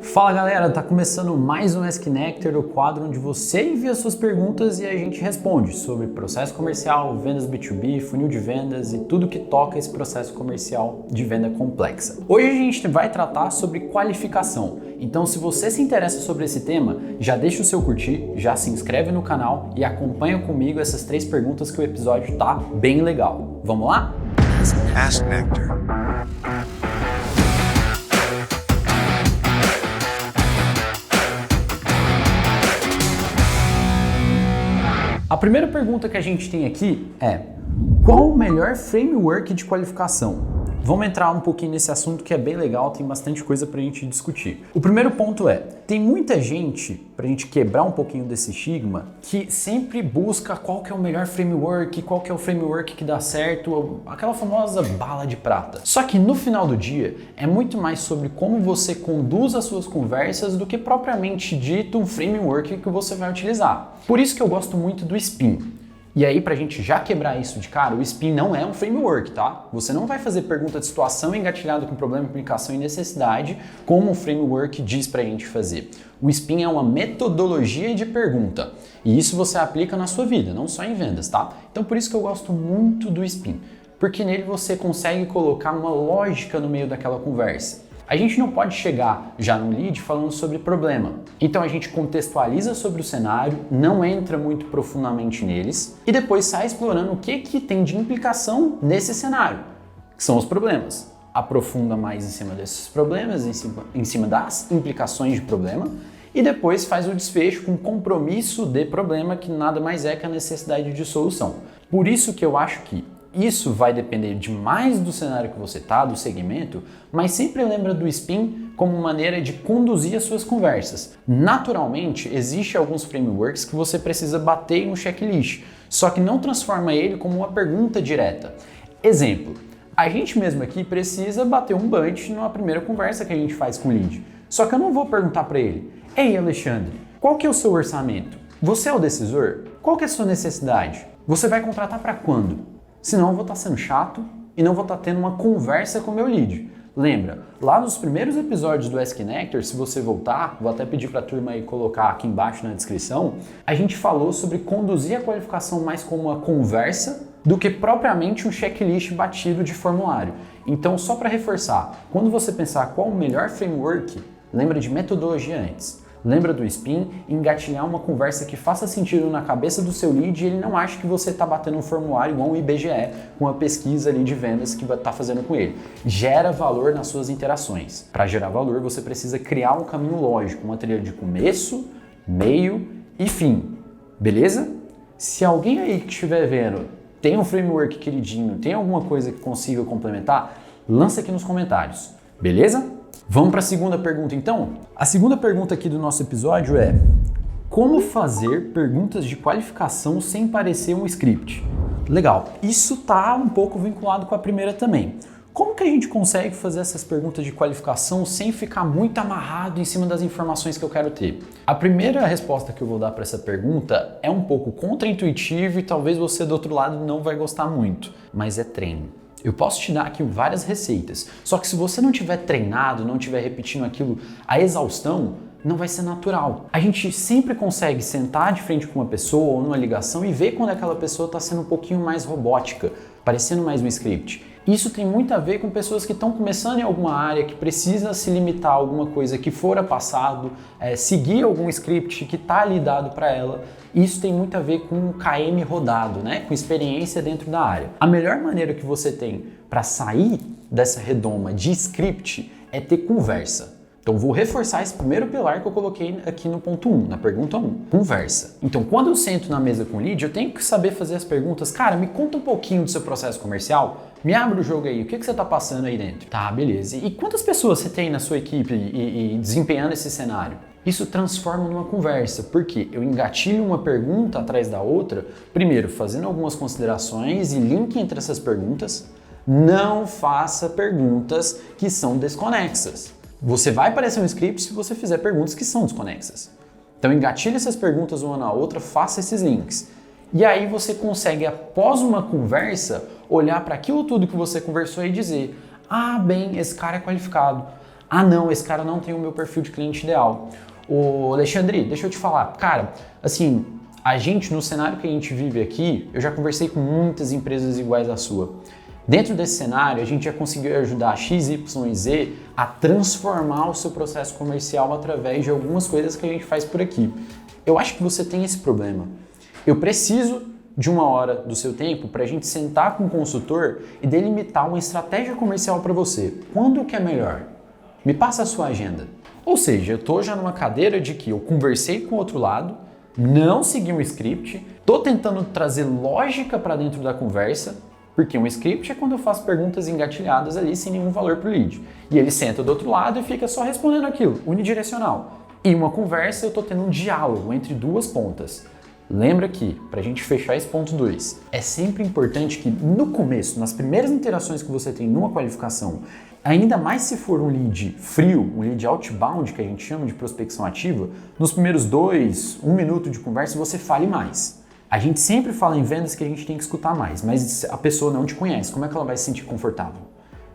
Fala galera, tá começando mais um Ask Nectar, o quadro onde você envia suas perguntas e a gente responde sobre processo comercial, vendas B2B, funil de vendas e tudo que toca esse processo comercial de venda complexa. Hoje a gente vai tratar sobre qualificação, então se você se interessa sobre esse tema, já deixa o seu curtir, já se inscreve no canal e acompanha comigo essas 3 perguntas que o episódio tá bem legal. Vamos lá? Ask Nectar. A primeira pergunta que a gente tem aqui é: qual o melhor framework de qualificação? Vamos entrar um pouquinho nesse assunto que é bem legal, tem bastante coisa pra gente discutir. O primeiro ponto é, tem muita gente, pra gente quebrar um pouquinho desse estigma, que sempre busca qual que é o melhor framework, qual que é o framework que dá certo, aquela famosa bala de prata. Só que no final do dia, é muito mais sobre como você conduz as suas conversas do que propriamente dito um framework que você vai utilizar. Por isso que eu gosto muito do SPIN. E aí, pra gente já quebrar isso de cara, o SPIN não é um framework, tá? Você não vai fazer pergunta de situação engatilhado com problema, implicação e necessidade, como o framework diz pra gente fazer. O SPIN é uma metodologia de pergunta. E isso você aplica na sua vida, não só em vendas, tá? Então por isso que eu gosto muito do SPIN. Porque nele você consegue colocar uma lógica no meio daquela conversa. A gente não pode chegar já no lead falando sobre problema. Então a gente contextualiza sobre o cenário, não entra muito profundamente neles e depois sai explorando o que tem de implicação nesse cenário, que são os problemas. Aprofunda mais em cima desses problemas, em cima das implicações de problema e depois faz o desfecho com compromisso de problema, que nada mais é que a necessidade de solução. Por isso que eu acho que isso vai depender demais do cenário que você está, do segmento, mas sempre lembra do SPIN como maneira de conduzir as suas conversas. Naturalmente, existem alguns frameworks que você precisa bater em um checklist, só que não transforma ele como uma pergunta direta. Exemplo, a gente mesmo aqui precisa bater um bunch numa primeira conversa que a gente faz com o lead. Só que eu não vou perguntar para ele: "Ei Alexandre, qual que é o seu orçamento? Você é o decisor? Qual que é a sua necessidade? Você vai contratar para quando?" Senão eu vou estar sendo chato e não vou estar tendo uma conversa com o meu lead. Lembra, lá nos primeiros episódios do Ask Nectar, se você voltar, vou até pedir para a turma aí colocar aqui embaixo na descrição, a gente falou sobre conduzir a qualificação mais como uma conversa do que propriamente um checklist batido de formulário. Então, só para reforçar, quando você pensar qual o melhor framework, lembra de metodologia antes. Lembra do SPIN, engatilhar uma conversa que faça sentido na cabeça do seu lead e ele não acha que você está batendo um formulário igual um IBGE, com uma pesquisa ali de vendas que está fazendo com ele. Gera valor nas suas interações. Para gerar valor, você precisa criar um caminho lógico, uma trilha de começo, meio e fim. Beleza? Se alguém aí que estiver vendo tem um framework queridinho, tem alguma coisa que consiga complementar, lança aqui nos comentários. Beleza? Vamos para a segunda pergunta então? A segunda pergunta aqui do nosso episódio é: como fazer perguntas de qualificação sem parecer um script? Legal, isso tá um pouco vinculado com a primeira também. Como que a gente consegue fazer essas perguntas de qualificação sem ficar muito amarrado em cima das informações que eu quero ter? A primeira resposta que eu vou dar para essa pergunta é um pouco contraintuitiva e talvez você do outro lado não vai gostar muito, mas é treino. Eu posso te dar aqui várias receitas, só que se você não tiver treinado, não tiver repetindo aquilo à exaustão, não vai ser natural. A gente sempre consegue sentar de frente com uma pessoa ou numa ligação e ver quando aquela pessoa está sendo um pouquinho mais robótica, parecendo mais um script. Isso tem muito a ver com pessoas que estão começando em alguma área, que precisa se limitar a alguma coisa que fora passado, seguir algum script que está ali dado para ela. Isso tem muito a ver com KM rodado, né? Com experiência dentro da área. A melhor maneira que você tem para sair dessa redoma de script é ter conversa. Então vou reforçar esse primeiro pilar que eu coloquei aqui no ponto 1, na pergunta 1, conversa. Então quando eu sento na mesa com o lead, eu tenho que saber fazer as perguntas. Cara, me conta um pouquinho do seu processo comercial, me abre o jogo aí, o que você está passando aí dentro? Tá, beleza. E quantas pessoas você tem na sua equipe e desempenhando esse cenário? Isso transforma numa conversa, porque eu engatilho uma pergunta atrás da outra, primeiro fazendo algumas considerações e link entre essas perguntas. Não faça perguntas que são desconexas. Você vai parecer um script se você fizer perguntas que são desconexas. Então engatilhe essas perguntas uma na outra, faça esses links. E aí você consegue, após uma conversa, olhar para aquilo tudo que você conversou e dizer: ah, bem, esse cara é qualificado. Ah não, esse cara não tem o meu perfil de cliente ideal. Ô Alexandre, deixa eu te falar, cara, assim, a gente, no cenário que a gente vive aqui, eu já conversei com muitas empresas iguais à sua. Dentro desse cenário, a gente já conseguiu ajudar a X, Y e Z a transformar o seu processo comercial através de algumas coisas que a gente faz por aqui. Eu acho que você tem esse problema. Eu preciso de 1 hora do seu tempo para a gente sentar com o consultor e delimitar uma estratégia comercial para você. Quando que é melhor? Me passa a sua agenda. Ou seja, eu estou já numa cadeira de que eu conversei com o outro lado, não segui um script, estou tentando trazer lógica para dentro da conversa, porque um script é quando eu faço perguntas engatilhadas ali sem nenhum valor para o lead. E ele senta do outro lado e fica só respondendo aquilo, unidirecional. E uma conversa eu estou tendo um diálogo entre duas pontas. Lembra que, para a gente fechar esse ponto 2, é sempre importante que no começo, nas primeiras interações que você tem numa qualificação, ainda mais se for um lead frio, um lead outbound, que a gente chama de prospecção ativa, nos primeiros 1 minuto de conversa você fale mais. A gente sempre fala em vendas que a gente tem que escutar mais, mas a pessoa não te conhece, como é que ela vai se sentir confortável?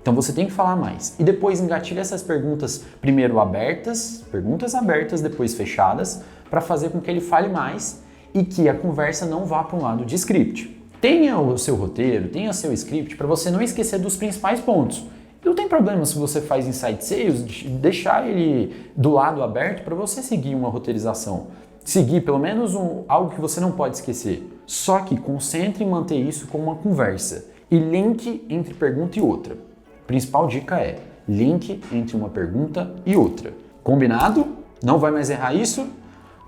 Então você tem que falar mais. E depois engatilha essas perguntas, primeiro abertas, perguntas abertas, depois fechadas, para fazer com que ele fale mais e que a conversa não vá para um lado de script. Tenha o seu roteiro, tenha o seu script para você não esquecer dos principais pontos. Não tem problema se você faz Inside Sales, deixar ele do lado aberto para você seguir uma roteirização. Seguir pelo menos algo que você não pode esquecer. Só que concentre em manter isso como uma conversa. E link entre pergunta e outra. A principal dica é link entre uma pergunta e outra. Combinado? Não vai mais errar isso?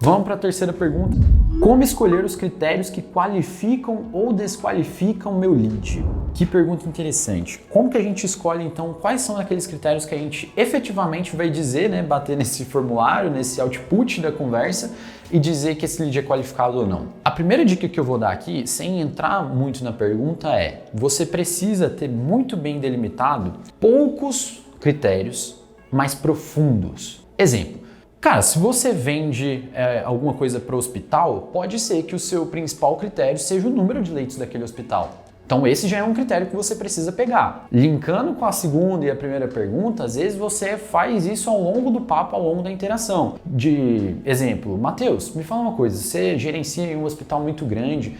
Vamos para a terceira pergunta. Como escolher os critérios que qualificam ou desqualificam meu lead? Que pergunta interessante. Como que a gente escolhe, então, quais são aqueles critérios que a gente efetivamente vai dizer, né, bater nesse formulário, nesse output da conversa e dizer que esse lead é qualificado ou não? A primeira dica que eu vou dar aqui, sem entrar muito na pergunta, é: você precisa ter muito bem delimitado poucos critérios mais profundos. Exemplo. Cara, se você vende alguma coisa para o hospital, pode ser que o seu principal critério seja o número de leitos daquele hospital. Então esse já é um critério que você precisa pegar. Linkando com a segunda e a primeira pergunta, às vezes você faz isso ao longo do papo, ao longo da interação. De exemplo, Matheus, me fala uma coisa, você gerencia um hospital muito grande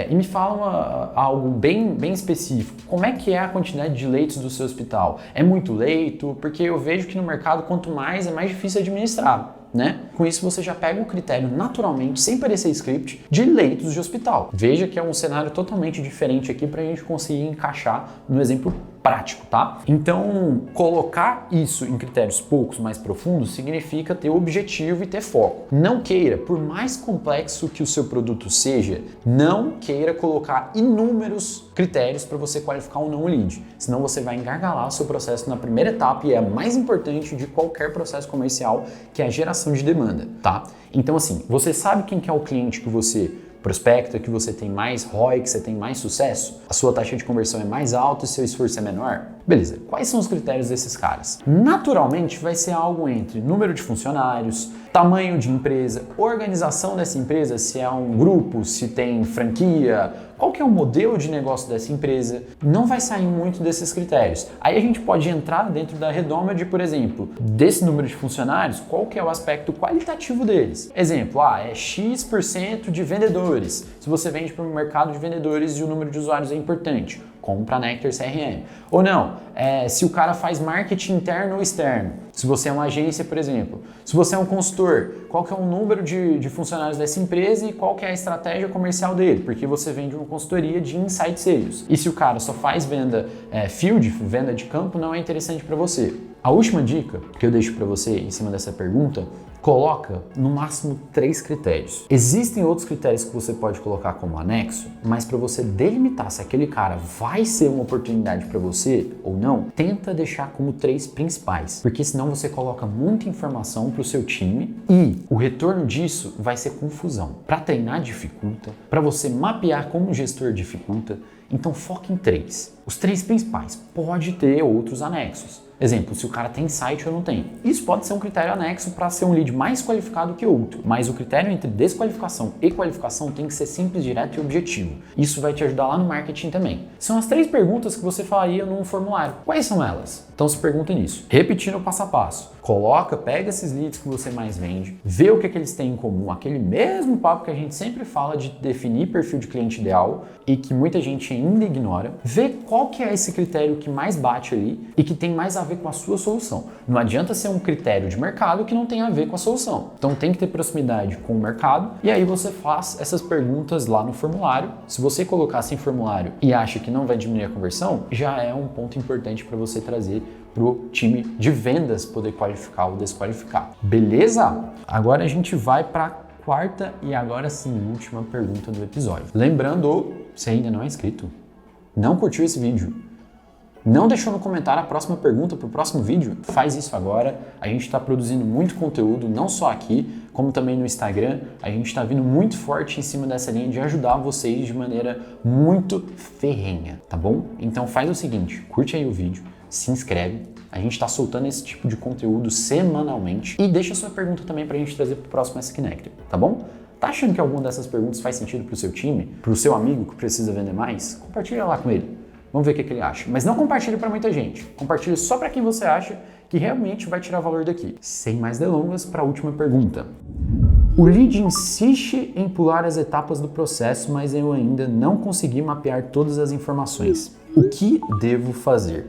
e me fala algo bem específico. Como é que é a quantidade de leitos do seu hospital? É muito leito? Porque eu vejo que no mercado, quanto mais, é mais difícil administrar. Né? Com isso você já pega um critério naturalmente, sem parecer script, de leitos de hospital. Veja que é um cenário totalmente diferente aqui para a gente conseguir encaixar no exemplo prático, tá? Então, colocar isso em critérios poucos, mais profundos, significa ter objetivo e ter foco. Não queira, por mais complexo que o seu produto seja, não queira colocar inúmeros critérios para você qualificar ou não o lead, senão você vai engargalar o seu processo na primeira etapa e é a mais importante de qualquer processo comercial, que é a geração de demanda, tá? Então, assim, você sabe quem que é o cliente que você prospecta, que você tem mais ROI, que você tem mais sucesso, a sua taxa de conversão é mais alta e seu esforço é menor? Beleza, quais são os critérios desses caras? Naturalmente vai ser algo entre número de funcionários, tamanho de empresa, organização dessa empresa, se é um grupo, se tem franquia, qual que é o modelo de negócio dessa empresa, não vai sair muito desses critérios. Aí a gente pode entrar dentro da redoma de, por exemplo, desse número de funcionários, qual que é o aspecto qualitativo deles. Exemplo, é X% de vendedores. Se você vende para um mercado de vendedores e o número de usuários é importante, como para Nectar CRM. Ou não, se o cara faz marketing interno ou externo. Se você é uma agência, por exemplo. Se você é um consultor, qual que é o número de funcionários dessa empresa e qual que é a estratégia comercial dele? Porque você vende uma consultoria de Inside Sales. E se o cara só faz venda field, venda de campo, não é interessante para você. A última dica que eu deixo para você em cima dessa pergunta, coloca no máximo 3 critérios. Existem outros critérios que você pode colocar como anexo, mas para você delimitar se aquele cara vai ser uma oportunidade para você ou não, tenta deixar como 3 principais, porque senão você coloca muita informação para o seu time e o retorno disso vai ser confusão. Para treinar dificulta, para você mapear como o gestor dificulta, então foca em 3. Os 3 principais, pode ter outros anexos. Exemplo, se o cara tem site ou não tem. Isso pode ser um critério anexo para ser um lead mais qualificado que outro, mas o critério entre desqualificação e qualificação tem que ser simples, direto e objetivo. Isso vai te ajudar lá no marketing também. São as 3 perguntas que você faria num formulário. Quais são elas? Então se pergunta nisso. Repetindo o passo a passo. Pega esses leads que você mais vende, vê o que eles têm em comum, aquele mesmo papo que a gente sempre fala de definir perfil de cliente ideal e que muita gente ainda ignora, vê qual que é esse critério que mais bate ali e que tem mais a ver com a sua solução. Não adianta ser um critério de mercado que não tem a ver com a solução. Então tem que ter proximidade com o mercado e aí você faz essas perguntas lá no formulário. Se você colocar sem formulário e acha que não vai diminuir a conversão, já é um ponto importante para você trazer para o time de vendas poder qualificar ou desqualificar. Beleza? Agora a gente vai para a quarta e agora sim última pergunta do episódio. Lembrando, se ainda não é inscrito, não curtiu esse vídeo, não deixou no comentário a próxima pergunta para o próximo vídeo, faz isso agora. A gente está produzindo muito conteúdo, não só aqui, como também no Instagram. A gente está vindo muito forte em cima dessa linha de ajudar vocês de maneira muito ferrenha, tá bom? Então faz o seguinte, curte aí o vídeo, se inscreve, a gente está soltando esse tipo de conteúdo semanalmente e deixa sua pergunta também para a gente trazer para o próximo S-Connector, tá bom? Tá achando que alguma dessas perguntas faz sentido para o seu time, para o seu amigo que precisa vender mais? Compartilha lá com ele, vamos ver o que ele acha. Mas não compartilhe para muita gente, compartilhe só para quem você acha que realmente vai tirar valor daqui. Sem mais delongas, para a última pergunta. O lead insiste em pular as etapas do processo, mas eu ainda não consegui mapear todas as informações. O que devo fazer?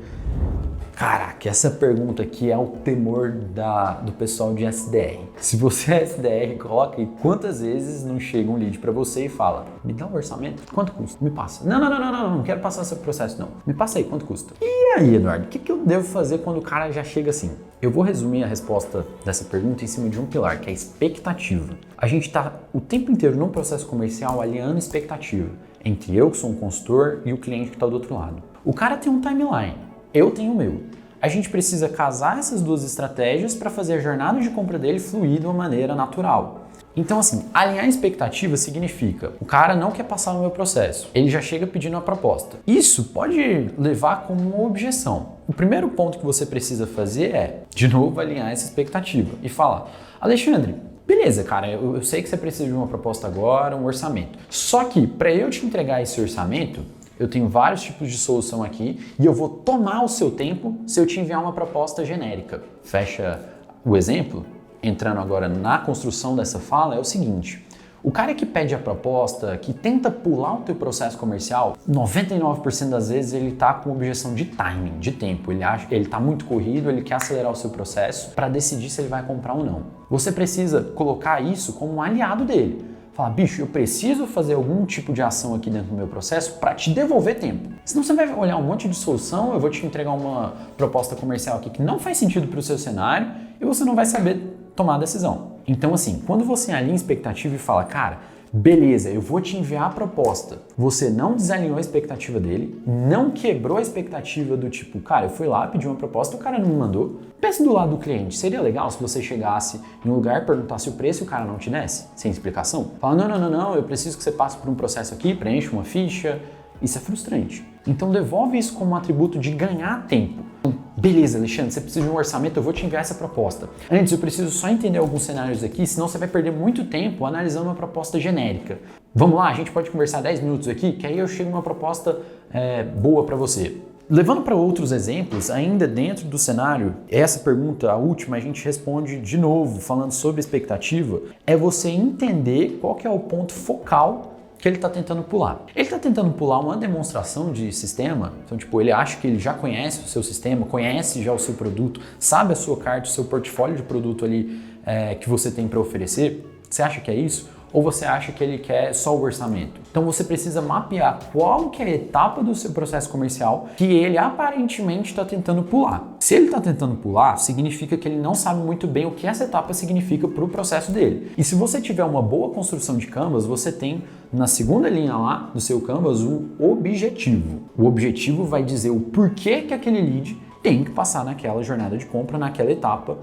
Caraca, essa pergunta aqui é o temor do pessoal de SDR. Se você é SDR, coloca aí quantas vezes não chega um lead para você e fala: me dá um orçamento? Quanto custa? Me passa. Não quero passar esse processo não. Me passa aí, quanto custa? E aí, Eduardo, o que eu devo fazer quando o cara já chega assim? Eu vou resumir a resposta dessa pergunta em cima de um pilar, que é a expectativa. A gente está o tempo inteiro num processo comercial alinhando expectativa entre eu, que sou um consultor, e o cliente que está do outro lado. O cara tem um timeline, eu tenho o meu. A gente precisa casar essas duas estratégias para fazer a jornada de compra dele fluir de uma maneira natural. Então assim, alinhar expectativa significa, o cara não quer passar no meu processo, ele já chega pedindo uma proposta. Isso pode levar como uma objeção. O primeiro ponto que você precisa fazer é, de novo, alinhar essa expectativa e falar: Alexandre, beleza, cara, eu sei que você precisa de uma proposta agora, um orçamento. Só que para eu te entregar esse orçamento, eu tenho vários tipos de solução aqui e eu vou tomar o seu tempo se eu te enviar uma proposta genérica. Fecha o exemplo. Entrando agora na construção dessa fala, é o seguinte: o cara que pede a proposta, que tenta pular o teu processo comercial, 99% das vezes ele tá com objeção de timing, de tempo. Ele tá muito corrido, ele quer acelerar o seu processo para decidir se ele vai comprar ou não. Você precisa colocar isso como um aliado dele. Falar: bicho, eu preciso fazer algum tipo de ação aqui dentro do meu processo para te devolver tempo. Senão você vai olhar um monte de solução, eu vou te entregar uma proposta comercial aqui que não faz sentido para o seu cenário e você não vai saber tomar a decisão. Então assim, quando você alinha expectativa e fala: cara, beleza, eu vou te enviar a proposta. Você não desalinhou a expectativa dele, não quebrou a expectativa do tipo: cara, eu fui lá, pedi uma proposta, o cara não me mandou. Pense do lado do cliente, seria legal se você chegasse em um lugar, perguntasse o preço e o cara não te desse, sem explicação? Fala: não, eu preciso que você passe por um processo aqui, preencha uma ficha. Isso é frustrante. Então devolve isso como um atributo de ganhar tempo. Beleza, Alexandre, você precisa de um orçamento, eu vou te enviar essa proposta. Antes eu preciso só entender alguns cenários aqui, senão você vai perder muito tempo analisando uma proposta genérica. Vamos lá, a gente pode conversar 10 minutos aqui, que aí eu chego uma proposta boa para você. Levando para outros exemplos, ainda dentro do cenário, essa pergunta, a última, a gente responde de novo, falando sobre expectativa, é você entender qual que é o ponto focal que ele está tentando pular. Ele está tentando pular uma demonstração de sistema, então tipo, ele acha que ele já conhece o seu sistema, conhece já o seu produto, sabe a sua carta, o seu portfólio de produto ali que você tem para oferecer. Você acha que é isso? Ou você acha que ele quer só o orçamento? Então você precisa mapear qual que é a etapa do seu processo comercial que ele aparentemente está tentando pular. Se ele está tentando pular, significa que ele não sabe muito bem o que essa etapa significa para o processo dele. E se você tiver uma boa construção de Canvas, você tem na segunda linha lá do seu Canvas o objetivo. O objetivo vai dizer o porquê que aquele lead tem que passar naquela jornada de compra, naquela etapa,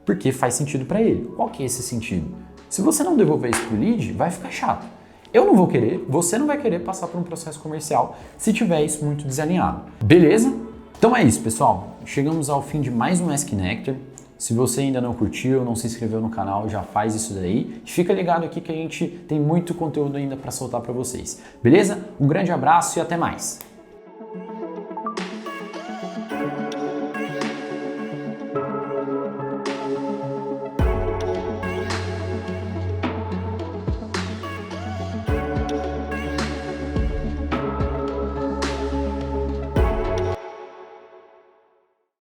porque faz sentido para ele. Qual que é esse sentido? Se você não devolver isso pro lead, vai ficar chato. Eu não vou querer, você não vai querer passar por um processo comercial se tiver isso muito desalinhado. Beleza? Então é isso, pessoal. Chegamos ao fim de mais um S-Connector. Se você ainda não curtiu, não se inscreveu no canal, já faz isso daí. Fica ligado aqui que a gente tem muito conteúdo ainda para soltar para vocês. Beleza? Um grande abraço e até mais.